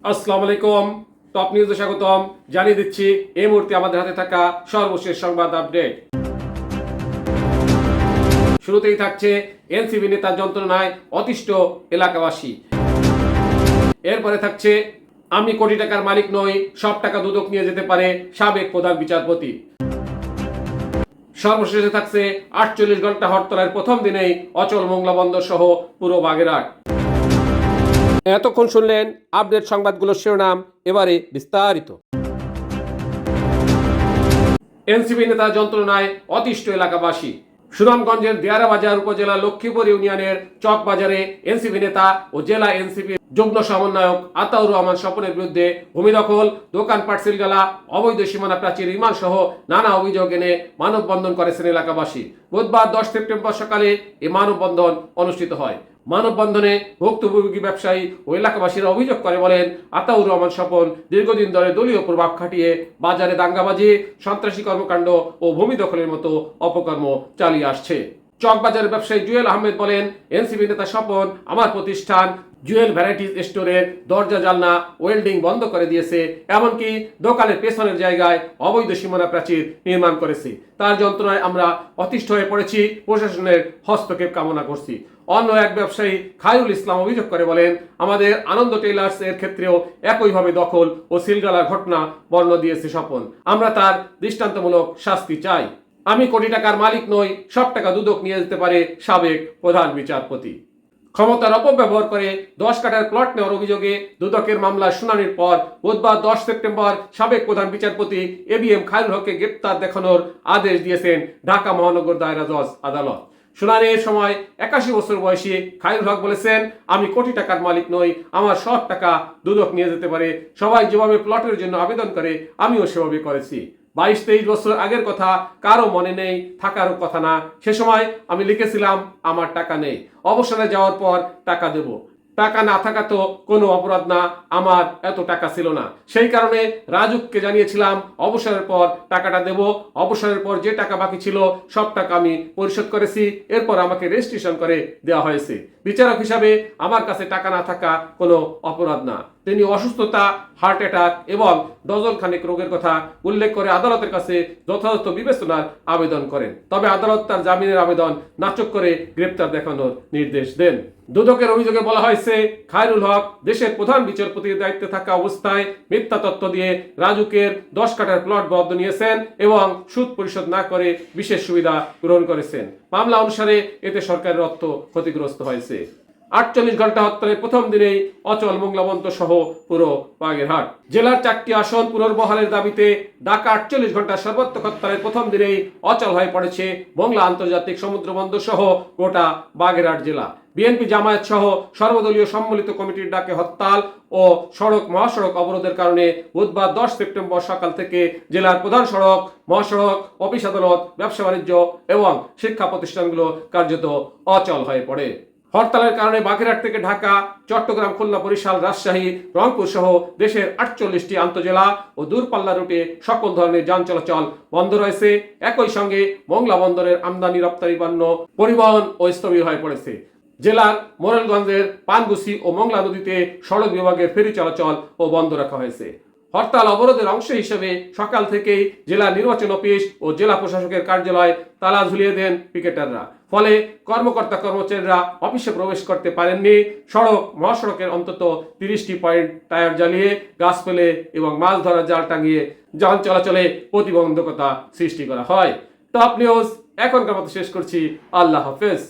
আসসালামু আলাইকুম। টপ নিউজে স্বাগতম। জানিয়ে দিচ্ছি এই মুহূর্তে আমাদের হাতে থাকা সর্বশেষ সংবাদ আপডেট। শুরুতেই থাকছে এনসিপি নেতার যন্ত্রণায় অতিষ্ঠ এলাকাবাসী। এরপরে থাকছে আমি কোটি টাকার মালিক নই, সব টাকা দুদক নিয়ে যেতে পারে সাবেক প্রধান বিচারপতি। সর্বশেষে থাকছে 48 ঘন্টা হরতালের প্রথম দিনেই অচল মোংলা বন্দর সহ পুরো বাগেরহাট। এতক্ষণ শুনলেন আপডেট সংবাদগুলোর শিরোনাম, এবারে বিস্তারিত। এনসিপি নেতা যন্ত্রণায় অতিষ্ঠ এলাকাবাসী। সুনামগঞ্জের দিয়ারা বাজার উপজেলা লক্ষ্মীপুর ইউনিয়নের চক বাজারে এনসিপি নেতা ও জেলা এনসিপি যুগ্ম সমন্বয়ক আতাউর রহমান স্বপনের বিরুদ্ধে ভূমি দখল, দোকানপাট সিলগালা, অবৈধ সীমানা প্রাচীর নির্মাণ সহ নানা অভিযোগ এনে মানববন্ধন করেছেন এলাকাবাসী। বুধবার 10 সেপ্টেম্বর সকালে এই মানববন্ধন অনুষ্ঠিত হয়। মানববন্ধনে ভুক্তভোগী ব্যবসায়ী ও এলাকাবাসীরা অভিযোগ করে বলেন, আতাউর রহমান স্বপন দীর্ঘদিন ধরে দলীয় প্রভাব খাটিয়ে বাজারে দাঙ্গাবাজি, সন্ত্রাসী কর্মকাণ্ড ও ভূমি দখলের মতো অপকর্ম চালিয়ে আসছে। চকবাজারের ব্যবসায়ী জুয়েল আহমেদ বলেন, এনসিপি নেতা স্বপন আমার প্রতিষ্ঠান জুয়েল ভ্যারাইটিজ স্টোরের দরজা জানলা ওয়েল্ডিং বন্ধ করে দিয়েছে, এমনকি দোকানের পেছনের জায়গায় অবৈধ সীমানা প্রাচীর নির্মাণ করেছে। তার যন্ত্রণায় আমরা অতিষ্ঠ হয়ে পড়েছি, প্রশাসনের হস্তক্ষেপ কামনা করছি। অন্য এক ব্যবসায়ী খায়রুল ইসলাম অভিযোগ করে বলেন, আমাদের আনন্দ টেইলার্স এর ক্ষেত্রেও একইভাবে দখল ও সিলগালার ঘটনা বর্ণনা দিয়েছে স্বপন। আমরা তার দৃষ্টান্তমূলক শাস্তি চাই। আমি কোটি টাকার মালিক নই, সব টাকা দুদক নিয়ে যেতে পারে সাবেক প্রধান বিচারপতি। ক্ষমতার অপব্যবহার করে 10 কাঠার প্লট নেওয়ার অভিযোগে দুদকের মামলার শুনানির পর বুধবার 10 সেপ্টেম্বর সাবেক প্রধান বিচারপতি এবিএম খায়রুল হককে গ্রেপ্তার দেখানোর আদেশ দিয়েছেন ঢাকা মহানগর দায়রা জজ আদালত। শুনানির সময় 81 বছর বয়সী খায়রুল হক বলেছেন, আমি কোটি টাকার মালিক নই, আমার সব টাকা দুদক নিয়ে যেতে পারে। সবাই যেভাবে প্লটের জন্য আবেদন করে আমিও সেভাবে করেছি। 22-23 বছর আগের কথা কারো মনে নেই, থাকারও কথা না। সে সময় আমি লিখেছিলাম আমার টাকা নেই, অবসরে যাওয়ার পর টাকা দেব। টাকা না থাকা তো কোনো অপরাধ না, আমার এত টাকা ছিল না। সেই কারণে রাজুককে জানিয়েছিলাম অবসরের পর টাকাটা দেব। অবসরের পর যে টাকা বাকি ছিল সব টাকা আমি পরিশোধ করেছি। এরপর আমাকে রেজিস্ট্রেশন করে দেওয়া হয়েছে। বিচারক হিসাবে আমার কাছে টাকা না থাকা কোনো অপরাধ না। তিনি অসুস্থতা, হার্ট অ্যাটাক এবং ডজন খানেক রোগের কথা উল্লেখ করে আদালতের কাছে যথাযথ বিবেচনার আবেদন করেন। তবে আদালত তার জামিনের আবেদন নাকচ করে গ্রেপ্তার দেখানোর নির্দেশ দেন। দুদকের অভিযোগে বলা হয়েছে, খায়রুল হক দেশের প্রধান বিচারপতির দায়িত্বে থাকা অবস্থায় মিথ্যা তথ্য দিয়ে রাজুকের 10 কাঠার প্লট বরাদ্দ নিয়েছেন এবং সুদ পরিশোধ না করে বিশেষ সুবিধা গ্রহণ করেছেন। মামলা অনুসারে এতে সরকারের অর্থ ক্ষতিগ্রস্ত হয়েছে। 48 ঘন্টা হরতালের প্রথম দিনেই অচল মোংলা বন্দর সহ পুরো বাগেরহাট। জেলার 4টি আসন পুনর্বহালের দাবিতে ঢাকা 48 ঘন্টা সর্বাত্মক হরতালের প্রথম দিনেই অচল হয়ে পড়েছে মোংলা আন্তর্জাতিক সমুদ্র বন্দর সহ গোটা বাগেরহাট জেলা। বিএনপি জামায়াত সহ সর্বদলীয় সম্মিলিত কমিটির ডাকে হরতাল ও সড়ক মহাসড়ক অবরোধের কারণে বুধবার 10 সেপ্টেম্বর সকাল থেকে জেলার প্রধান সড়ক, মহাসড়ক, অফিস আদালত, ব্যবসা বাণিজ্য এবং শিক্ষা প্রতিষ্ঠানগুলো কার্যত অচল হয়ে পড়ে। হরতালের কারণে বাগেরহাট থেকে ঢাকা, চট্টগ্রাম, খুলনা, বরিশাল, রাজশাহী, রংপুর সহ দেশের 48টি আন্তজেলা ও দূরপাল্লা রুটে সকল ধরনের যান চলাচল বন্ধ রয়েছে। একই সঙ্গে মোংলা বন্দরের আমদানি রপ্তানি পণ্য পরিবহন ও স্থবির হয়ে পড়েছে। জেলার মোরেলগঞ্জের পানগুছি ও মোংলা নদীতে সড়ক বিভাগের ফেরি চলাচল ও বন্ধ রাখা হয়েছে। হরতাল অবরোধের অংশ হিসেবে সকাল থেকেই জেলা নির্বাচন অফিস ও জেলা প্রশাসকের কার্যালয় তালা ঝুলিয়ে দেন পিকেটাররা। ফলে কর্মকর্তা কর্মচারীরা অফিসে প্রবেশ করতে পারেননি। সড়ক মহাসড়কের অন্তত 30টি পয়েন্ট টায়ার জ্বালিয়ে, গাছ ফেলে এবং মাছ ধরার জাল টাঙিয়ে যান চলাচলে প্রতিবন্ধকতা সৃষ্টি করা হয়। টপ নিউজ এখনকার মতো শেষ করছি। আল্লাহ হাফেজ।